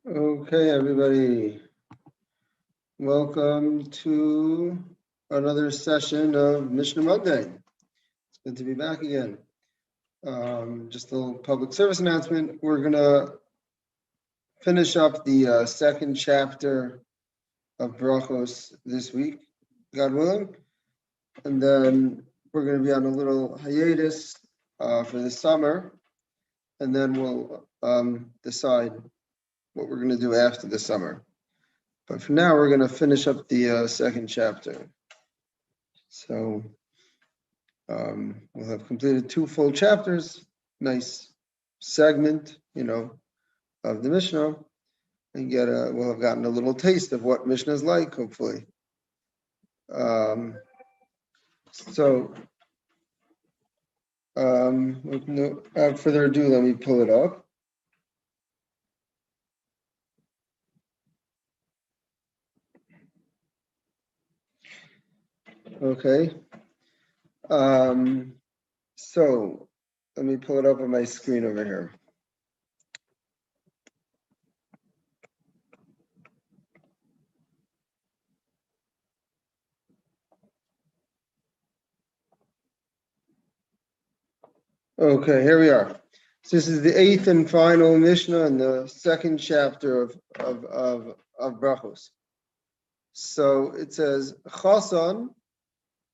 Okay, everybody. Welcome to another session of Mishnah Monday. It's good to be back again. Just a little public service announcement. We're going to finish up the second chapter of Brachos this week, God willing. And then we're going to be on a little hiatus for the summer. And then we'll decide what we're going to do after the summer. But for now, we're going to finish up the second chapter. So we'll have completed 2 full chapters, nice segment, of the Mishnah, and we'll have gotten a little taste of what Mishnah is like, hopefully. Without further ado, let me pull it up. Okay. So let me pull it up on my screen over here. Okay, here we are. So this is the 8th and final Mishnah in the second chapter of Brachos. So it says, Chasan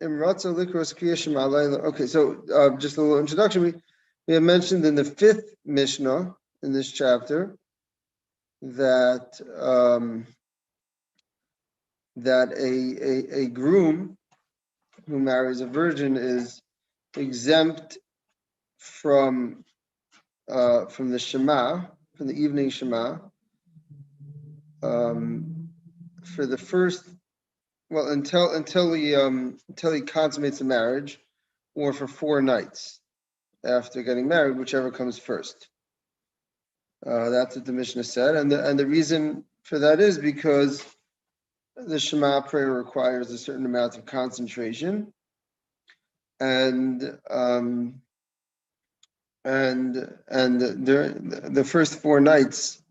imratza likros kriya shema layla. Okay, so just a little introduction. We have mentioned in the 5th Mishnah in this chapter that a groom who marries a virgin is exempt from the Shema, from the evening Shema, for the first, until he consummates the marriage, or for 4 nights after getting married, whichever comes first. That's what the Mishnah said, and the reason for that is because the Shema prayer requires a certain amount of concentration, and the first 4 nights,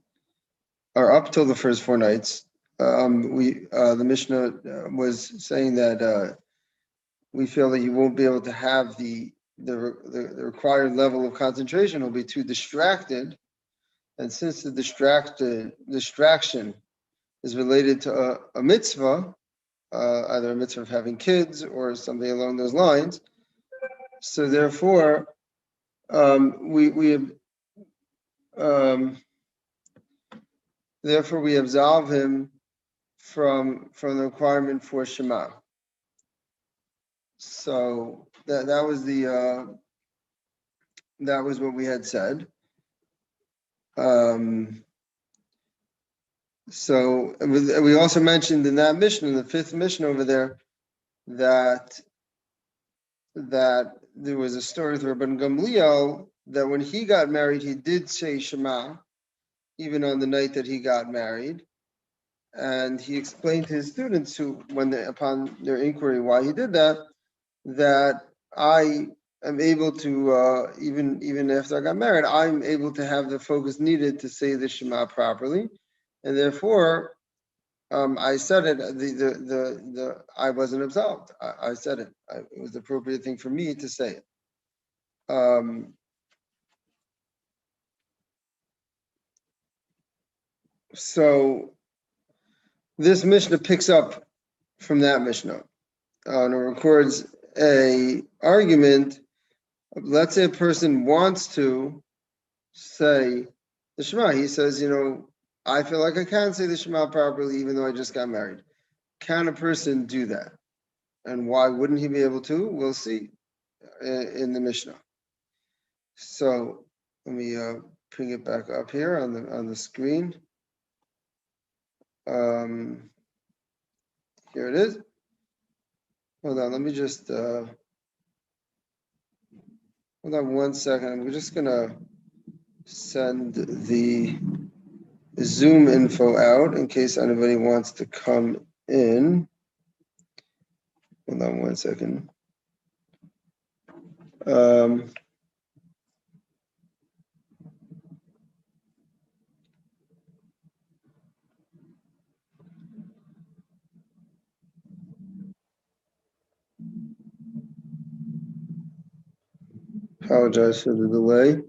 or up till the first 4 nights, the Mishnah was saying that we feel that you won't be able to have the required level of concentration. Will be too distracted, and since the distraction is related to a mitzvah, either a mitzvah of having kids or something along those lines, so therefore we absolve him from the requirement for Shema. So that was what we had said. So we also mentioned in that Mishnah, in the 5th Mishnah over there, that there was a story with Rabban Gamliel that when he got married, he did say Shema, even on the night that he got married. And he explained to his students, upon their inquiry why he did that I am able to, even after I got married, I'm able to have the focus needed to say the Shema properly, and therefore I said it. I wasn't absolved. I said it. It was the appropriate thing for me to say it. So this Mishnah picks up from that Mishnah, and it records a argument. Let's say a person wants to say the Shema. He says, I feel like I can't say the Shema properly, even though I just got married. Can a person do that? And why wouldn't he be able to? We'll see in the Mishnah. So let me bring it back up here on the screen. Here it is. Hold on, let me just hold on one second. We're just gonna send the Zoom info out in case anybody wants to come in. Hold on one second. Apologize for the delay.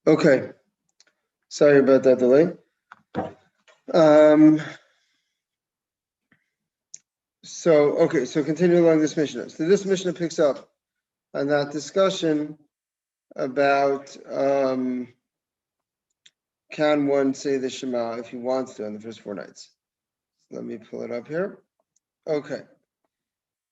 Okay, sorry about that delay. So continue along this Mishnah. So this Mishnah picks up on that discussion about can one say the Shema if he wants to on the first 4 nights. Let me pull it up here. Okay.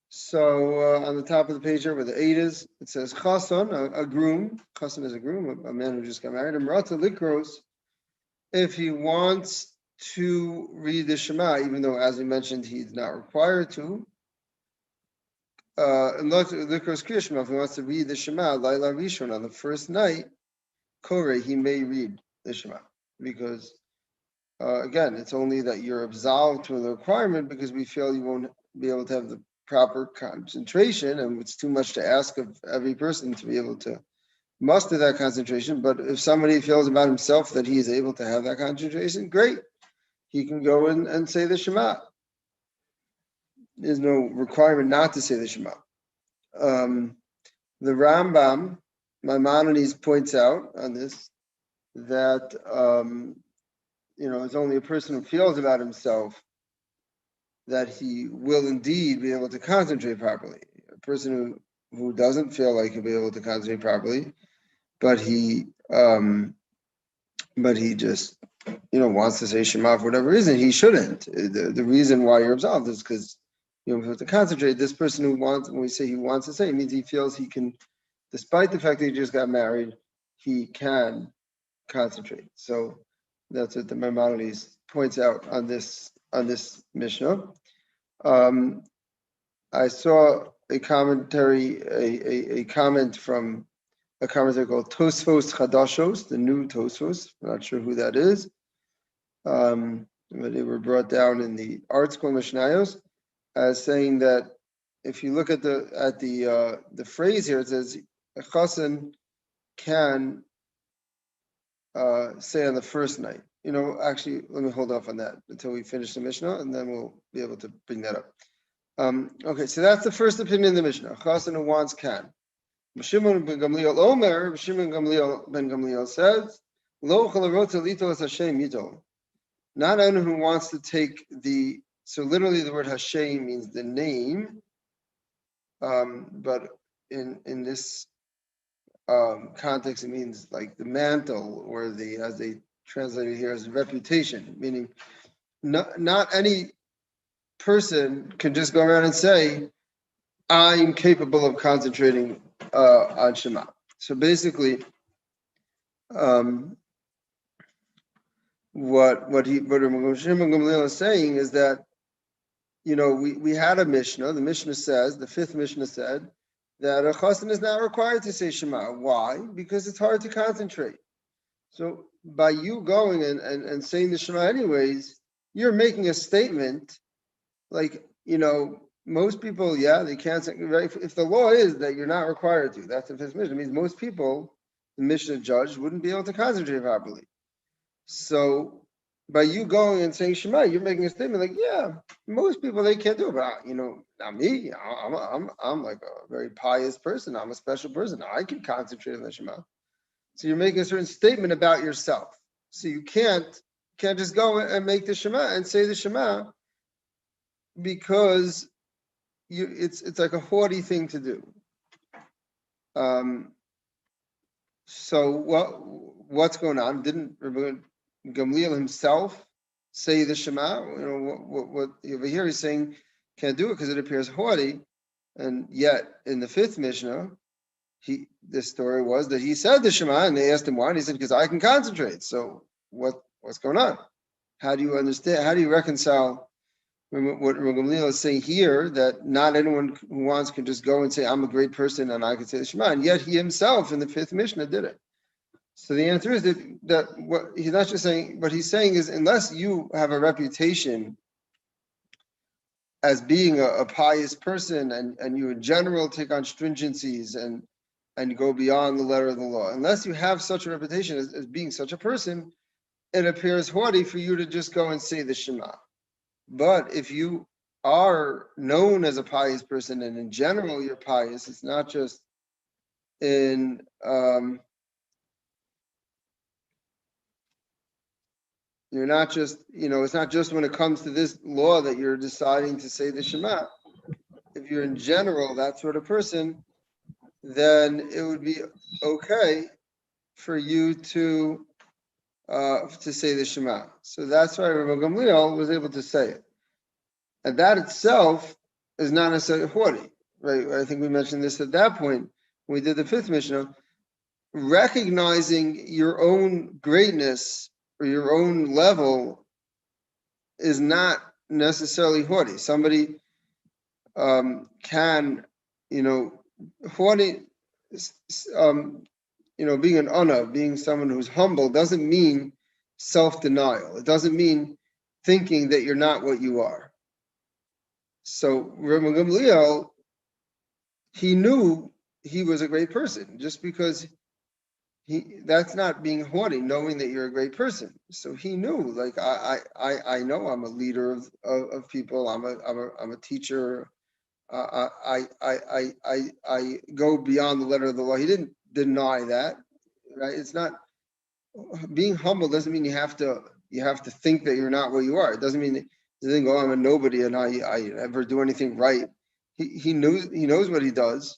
So on the top of the page here where the 8 is, it says Chason, a groom. Chason is a groom, a man who just got married. Amrata Likros, if he wants to read the Shema, even though, as we mentioned, he's not required to. Likros Kriya Shema, if he wants to read the Shema, Laila Rishon, on the first night, Kore, he may read the Shema. Because, again, it's only that you're absolved from the requirement because we feel you won't be able to have the proper concentration, and it's too much to ask of every person to be able to muster that concentration. But if somebody feels about himself that he is able to have that concentration, great. He can go and say the Shema. There's no requirement not to say the Shema. The Rambam, Maimonides, points out on this that it's only a person who feels about himself that he will indeed be able to concentrate properly. A person who doesn't feel like he'll be able to concentrate properly, but he just wants to say Shema for whatever reason, he shouldn't. The reason why you're absolved is because you have to concentrate. This person who wants, when we say he wants to say, it means he feels he can, despite the fact that he just got married, he can concentrate. So that's what the Maimonides points out on this Mishnah. I saw a commentary, a comment from a commentator called Tosfos Chadashos, the new Tosfos. I'm not sure who that is. But they were brought down in the Art School Mishnayos as saying that if you look at the phrase here, it says a chassan can say on the first night. Actually, let me hold off on that until we finish the Mishnah, and then we'll be able to bring that up. Okay, so that's the first opinion in the Mishnah. A chassan who wants can. Shimon ben Gamliel Omer, Shimon ben Gamliel says, Lo chalarota lito es Hashem yito. Not anyone who wants to take so literally the word Hashem means the name, but in this context it means like the mantle, or as they translate it here, as reputation, meaning not any person can just go around and say, I'm capable of concentrating on Shema. So basically, what Shimon Gamliel is saying is that, we had a Mishnah. The Mishnah says, the 5th Mishnah said, that a chassan is not required to say Shema. Why? Because it's hard to concentrate. So by you going and saying the Shema anyways, you're making a statement like, most people, they can't say, right? If the law is that you're not required to, that's the 5th Mishnah. It means most people, the Mishnah judge, wouldn't be able to concentrate properly. So by you going and saying Shema, you're making a statement like, most people, they can't do it, but not me. I'm like a very pious person. I'm a special person. I can concentrate on the Shema. So you're making a certain statement about yourself. So you can't just go and make the Shema and say the Shema, because it's like a haughty thing to do. So what's going on? Didn't Gamliel himself say the Shema? What over here he's saying can't do it because it appears haughty, and yet in the 5th Mishnah, the story was that he said the Shema, and they asked him why, and he said, because I can concentrate. So what's going on? How do you understand? How do you reconcile what Gamliel is saying here, that not anyone who wants can just go and say, I'm a great person and I can say the Shema, and yet he himself in the 5th Mishnah did it. So the answer is that what he's not just saying, what he's saying is, unless you have a reputation as being a pious person, and you in general take on stringencies and go beyond the letter of the law, unless you have such a reputation as being such a person, it appears haughty for you to just go and say the Shema. But if you are known as a pious person, and in general you're pious, it's not just in you're not just, it's not just when it comes to this law that you're deciding to say the Shema. If you're in general that sort of person, then it would be okay for you to say the Shema. So that's why Rabbi Gamliel was able to say it. And that itself is not necessarily haughty, right? I think we mentioned this at that point when we did the 5th Mishnah. Recognizing your own greatness or your own level is not necessarily haughty. Somebody can, haughty, being an honor, being someone who's humble, doesn't mean self-denial. It doesn't mean thinking that you're not what you are. So Rabbi Gamliel, he knew he was a great person just because that's not being haughty, knowing that you're a great person. So he knew, like, I know I'm a leader of people. I'm a teacher. I go beyond the letter of the law. He didn't deny that, right? It's not being humble. Doesn't mean you have to think that you're not what you are. It doesn't mean you think, oh, I'm a nobody and I never do anything right. He knows what he does.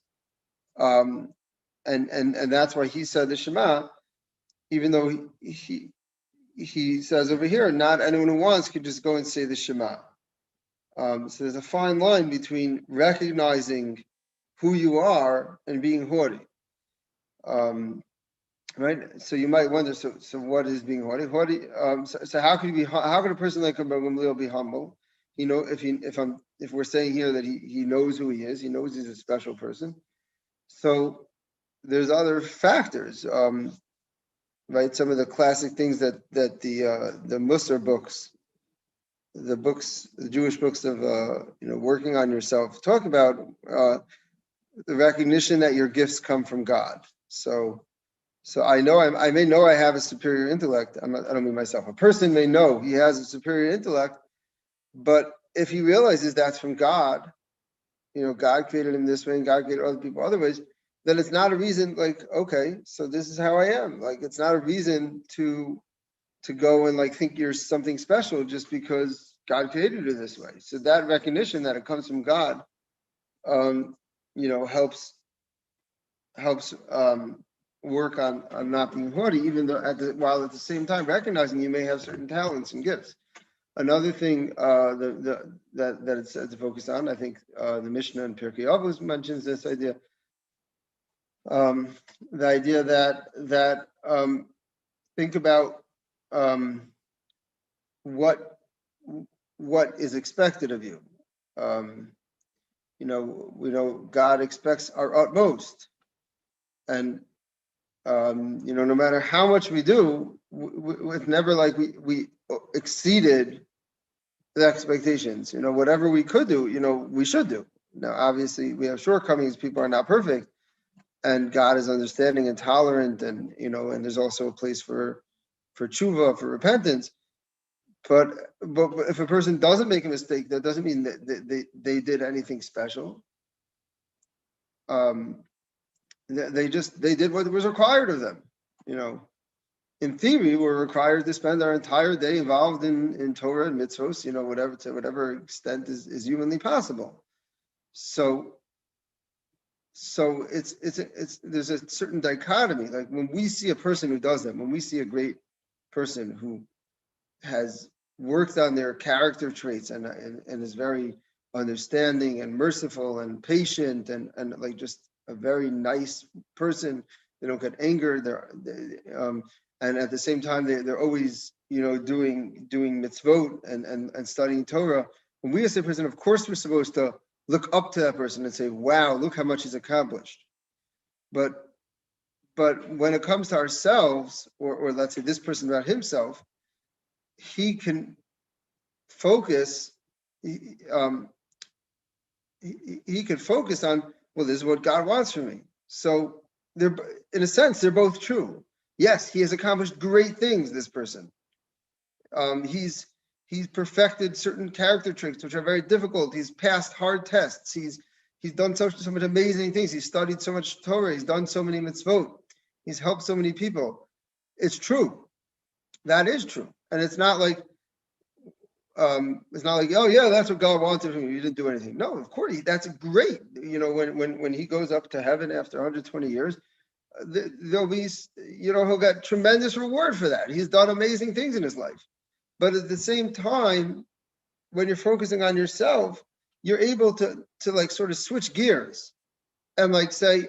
And that's why he said the Shema, even though he says over here, not anyone who wants can just go and say the Shema. So there's a fine line between recognizing who you are and being haughty. Right? So you might wonder, so what is being haughty? So how could a person like Rabbi Gamliel be humble? If we're saying here that he knows who he is, he knows he's a special person. So there's other factors, right? Some of the classic things that the Musar books, the Jewish books of working on yourself, talk about the recognition that your gifts come from God. So I know I may know I have a superior intellect. I don't mean myself. A person may know he has a superior intellect, but if he realizes that's from God, God created him this way and God created other people other ways, then it's not a reason, like, okay, so this is how I am. Like, it's not a reason to go and like think you're something special just because God created you this way. So that recognition that it comes from God, helps work on not being haughty, even though while at the same time recognizing you may have certain talents and gifts. Another thing that it's said to focus on, I think the Mishnah in Pirkei Avos mentions this idea. The idea that think about what is expected of you. We know God expects our utmost, and no matter how much we do, it's never like we exceeded the expectations. Whatever we could do, we should do. Now, obviously, we have shortcomings. People are not perfect, and God is understanding and tolerant, and and there's also a place for tshuva, for repentance. But if a person doesn't make a mistake, that doesn't mean that they did anything special. They did what was required of them. In theory, we're required to spend our entire day involved in Torah and mitzvos, to whatever extent is humanly possible. So it's there's a certain dichotomy. Like when we see a person who does that, when we see a great person who has worked on their character traits and is very understanding and merciful and patient and like just a very nice person. They don't get anger. And at the same time, they're always, doing mitzvot and studying Torah. When we as a person, of course, we're supposed to look up to that person and say, wow, look how much he's accomplished. But when it comes to ourselves, or let's say this person about himself, he can focus, he can focus on, well, this is what God wants from me. So they're, in a sense, they're both true. Yes, he has accomplished great things, this person. He's perfected certain character traits, which are very difficult. He's passed hard tests. He's done so much amazing things. He's studied so much Torah. He's done so many mitzvot. He's helped so many people. It's true. That is true. And it's not like, oh yeah, that's what God wanted from you. You didn't do anything. No, of course, that's great. When he goes up to heaven after 120 years, there'll be, he'll get tremendous reward for that. He's done amazing things in his life. But at the same time, when you're focusing on yourself, you're able to like sort of switch gears and like say,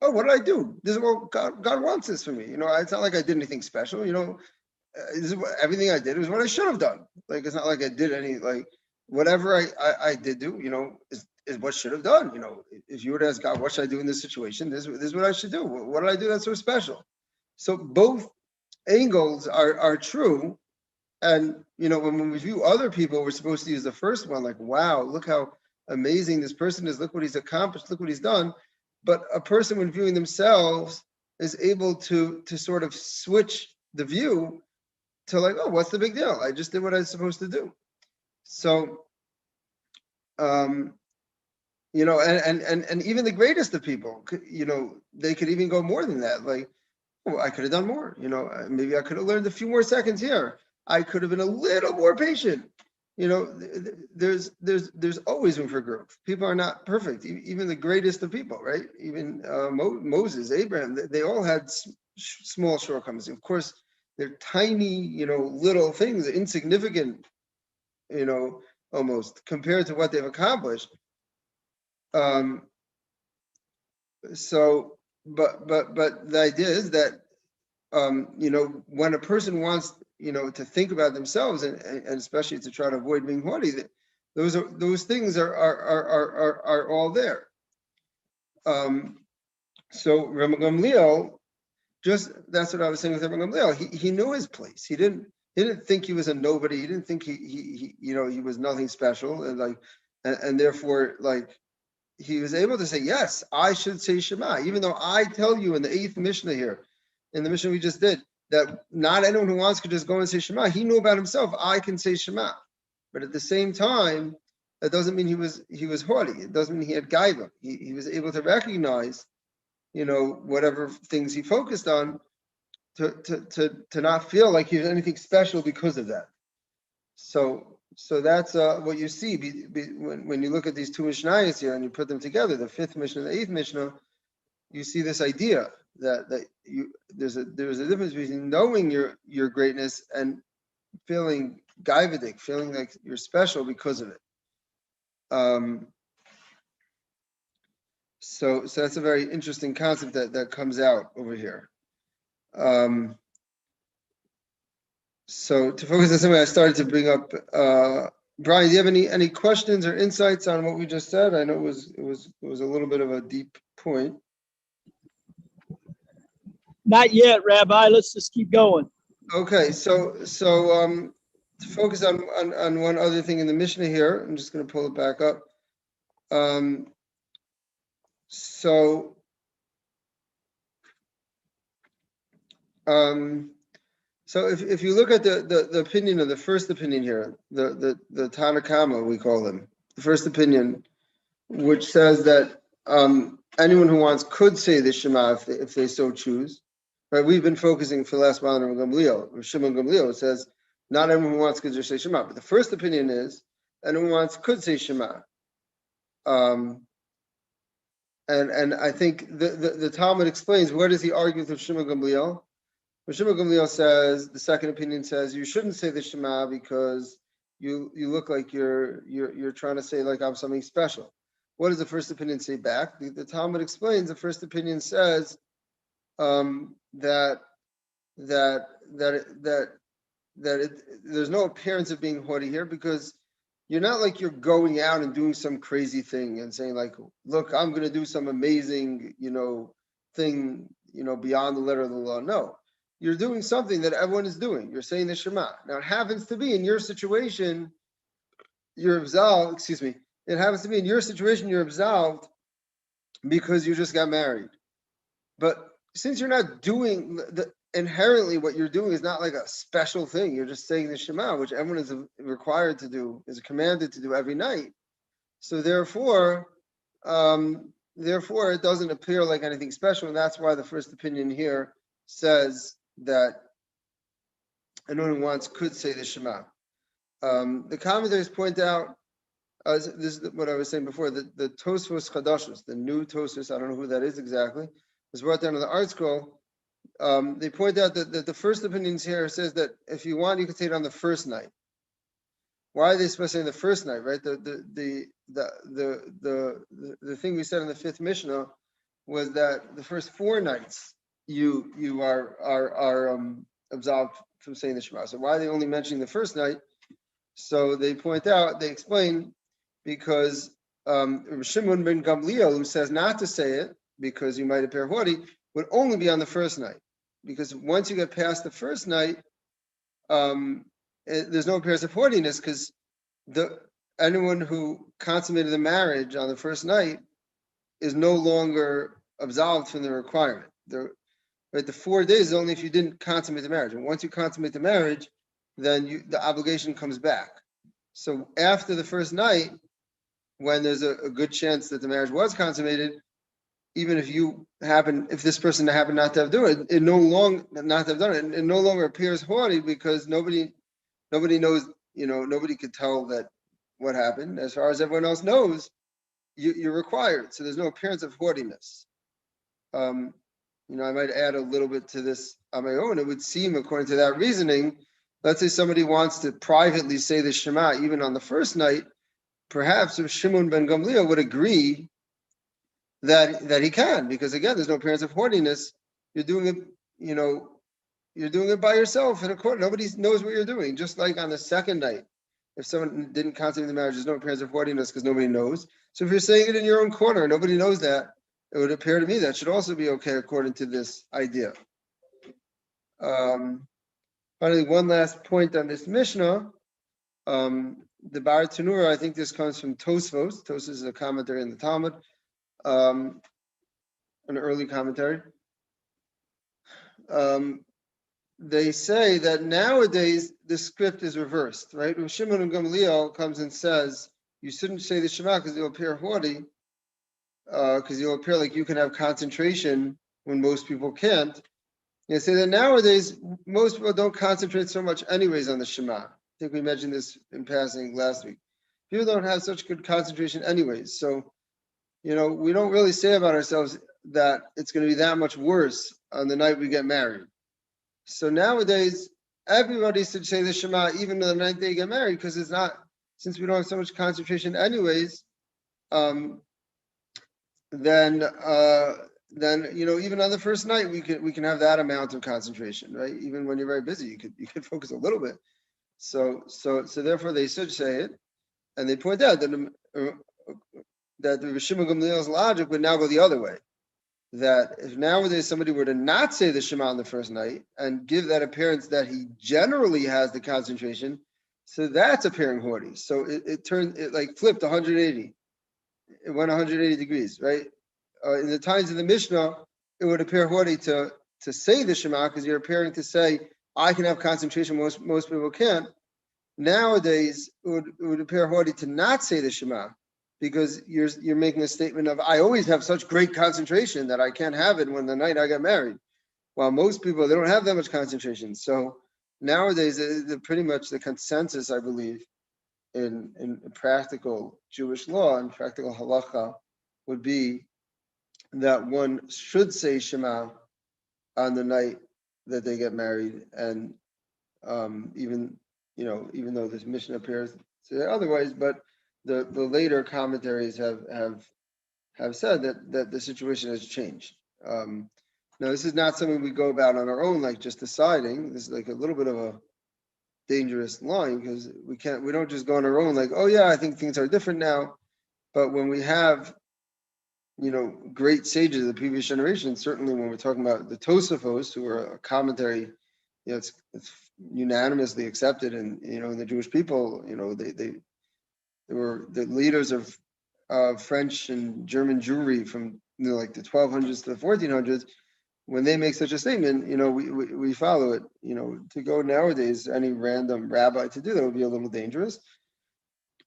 oh, what did I do? This is what God wants this for me. It's not like I did anything special. This is everything I did was what I should have done. Like, it's not like I did any, like, whatever I did do, is what should have done. If you were to ask God, what should I do in this situation? This is what I should do. What did I do that's so special? So both angles are true. And, when we view other people, we're supposed to use the first one, like, wow, look how amazing this person is. Look what he's accomplished. Look what he's done. But a person, when viewing themselves, is able to sort of switch the view to like, oh, what's the big deal? I just did what I was supposed to do. So, and even the greatest of people, they could even go more than that. Like, oh, I could have done more. Maybe I could have learned a few more seconds here. I could have been a little more patient. There's always room for growth. People are not perfect. Even the greatest of people, right? Even Moses, Abraham, they all had small shortcomings. Of course, they're tiny, little things, insignificant, almost compared to what they've accomplished. So, but the idea is that, when a person wants, to think about themselves and especially to try to avoid being haughty, those things are all there. So Rabbi Gamliel, that's what I was saying with Rabbi Gamliel. He knew his place. He didn't think he was a nobody. He didn't think he was nothing special, and therefore, like, he was able to say, yes, I should say Shema, even though I tell you in the 8th Mishnah here, in the Mishnah we just did, that not anyone who wants could just go and say Shema. He knew about himself, I can say Shema. But at the same time, that doesn't mean he was haughty. It doesn't mean he had gaiva. He was able to recognize, whatever things he focused on, to not feel like he was anything special because of that. So that's what you see when you look at these two Mishnayos here and you put them together, the 5th Mishnah and the 8th Mishnah. You see this idea that there's a difference between knowing your greatness and feeling gaivadik, feeling like you're special because of it. So that's a very interesting concept that comes out over here. So to focus on something I started to bring up, Brian, do you have any questions or insights on what we just said? I know it was a little bit of a deep point. Not yet, Rabbi. Let's just keep going. Okay, so to focus on one other thing in the Mishnah here, I'm just going to pull it back up. So if you look at the opinion of the first opinion here, the Tanakama, we call them, the first opinion, which says that anyone who wants could say the Shema if they so choose. Right? We've been focusing for the last while on Gamliel. Shimon Gamliel says not everyone who wants could just say Shema, but the first opinion is anyone who wants could say Shema. And I think the Talmud explains what is the argument of Shimon Gamliel. Well, Shimon Gamliel says, the second opinion says you shouldn't say the Shema because you look like you're trying to say like I'm something special. what does the first opinion say back? The Talmud explains the first opinion says that there's no appearance of being haughty here because you're not like you're going out and doing some crazy thing and saying like, look, I'm going to do some amazing, thing, beyond the letter of the law. No, you're doing something that everyone is doing. You're saying the Shema. Now it happens to be in your situation, you're absolved, excuse me. It happens to be in your situation, you're absolved because you just got married. But since you're not doing inherently what you're doing is not like a special thing. You're just saying the Shema, which everyone is required to do, is commanded to do every night. So therefore, it doesn't appear like anything special, and that's why the first opinion here says that anyone who wants could say the Shema. The commentators point out, this is what I was saying before, the Tosfos Chadashos, the new Tosfos, I don't know who that is exactly, was brought down in the art scroll. They point out that the first opinions here says that if you want, you can say it on the first night. Why are they supposed to say in the first night, right? The thing we said in the fifth Mishnah was that the first 4 nights you are absolved from saying the Shema. So why are they only mentioning the first night? So they explain, because Shimon ben Gamliel, who says not to say it because you might appear haughty, would only be on the first night. Because once you get past the first night, there's no appearance of haughtiness, because anyone who consummated the marriage on the first night is no longer absolved from the requirement. The 4 days is only if you didn't consummate the marriage. And once you consummate the marriage, then the obligation comes back. So after the first night, when there's a good chance that the marriage was consummated, even if this person happened not to have done it, it no longer appears haughty, because nobody knows, nobody could tell that what happened. As far as everyone else knows, you're required. So there's no appearance of haughtiness. I might add a little bit to this on my own. It would seem, according to that reasoning, let's say somebody wants to privately say the Shema even on the first night, perhaps if Shimon ben Gamliel would agree that he can, because again, there's no appearance of haughtiness. You're doing it, you're doing it by yourself in a court. Nobody knows what you're doing. Just like on the second night, if someone didn't consummate the marriage, there's no appearance of haughtiness because nobody knows. So if you're saying it in your own corner, nobody knows that, it would appear to me that should also be okay according to this idea. Finally, one last point on this Mishnah. The Bar Tanura, I think this comes from Tosfos. Tosfos is a commentary in the Talmud, an early commentary. They say that nowadays the script is reversed, right? When Shimon and Gamliel comes and says, you shouldn't say the Shema because you'll appear haughty, because you'll appear like you can have concentration when most people can't. They say that nowadays most people don't concentrate so much anyways on the Shema. I think we mentioned this in passing last week. People don't have such good concentration anyways. So, we don't really say about ourselves that it's going to be that much worse on the night we get married. So nowadays, everybody should say the Shema even on the night they get married, because it's not, since we don't have so much concentration anyways, then even on the first night we can have that amount of concentration, right? Even when you're very busy, you could focus a little bit. So therefore they should say it, and they point out that the Shimon Gamliel's logic would now go the other way. That if nowadays somebody were to not say the Shema on the first night and give that appearance that he generally has the concentration, so that's appearing haughty. So it like flipped 180. It went 180 degrees, right? In the times of the Mishnah, it would appear haughty to say the Shema, because you're appearing to say, I can have concentration, most people can't. Nowadays, it would appear haughty to not say the Shema, because you're making a statement of, I always have such great concentration that I can't have it when the night I got married. While most people, they don't have that much concentration. So nowadays, pretty much the consensus, I believe, in practical Jewish law and practical halacha would be that one should say Shema on the night that they get married, and even though this Mishnah appears to say otherwise, but the later commentaries have said that the situation has changed. Now, this is not something we go about on our own, like just deciding. This is like a little bit of a dangerous line because we don't just go on our own like, oh yeah, I think things are different now. But when we have, great sages of the previous generation, certainly when we're talking about the Tosafos, who are a commentary, it's unanimously accepted, and in the Jewish people, they were the leaders of French and German Jewry from like the 1200s to the 1400s. When they make such a statement, we follow it. To go nowadays, any random rabbi to do that would be a little dangerous.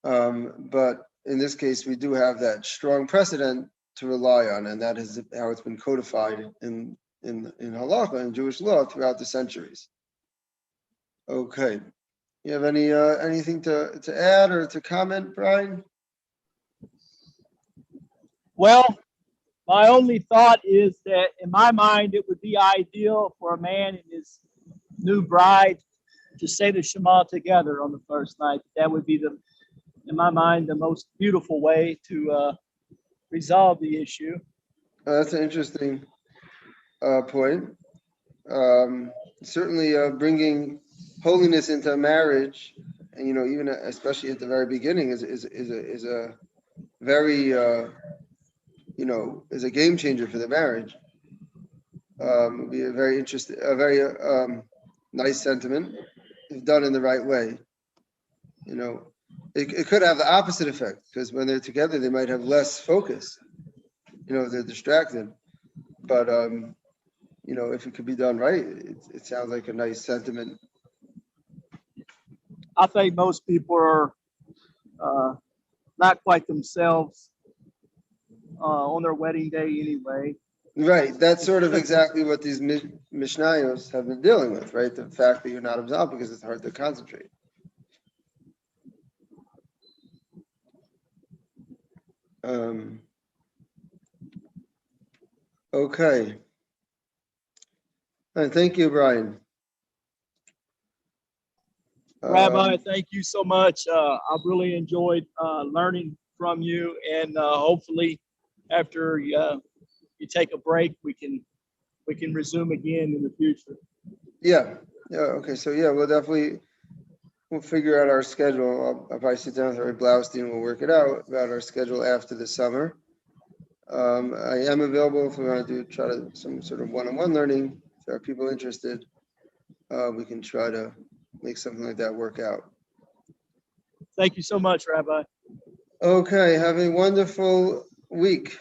But in this case, we do have that strong precedent to rely on, and that is how it's been codified in halacha and Jewish law throughout the centuries. Okay, you have anything to add or to comment, Brian? Well, my only thought is that in my mind, it would be ideal for a man and his new bride to say the Shema together on the first night. That would be in my mind, the most beautiful way to resolve the issue. That's an interesting point. Certainly, bringing holiness into marriage, and even especially at the very beginning, is a very is a game changer for the marriage. Would be a very nice sentiment if done in the right way. It could have the opposite effect because when they're together, they might have less focus. They're distracted. But if it could be done right, it sounds like a nice sentiment. I think most people are not quite themselves on their wedding day anyway. Right. That's sort of exactly what these Mishnayos have been dealing with, right? The fact that you're not absolved because it's hard to concentrate. Okay. And thank you, Brian. Rabbi, thank you so much. I've really enjoyed learning from you, and hopefully, after you take a break, we can resume again in the future. Yeah. Okay. So we'll figure out our schedule. I'll probably sit down with Rabbi Blaustein and we'll work it out about our schedule after the summer. I am available if we want to try to some sort of one-on-one learning. If there are people interested, we can try to make something like that work out. Thank you so much, Rabbi. Okay, have a wonderful week.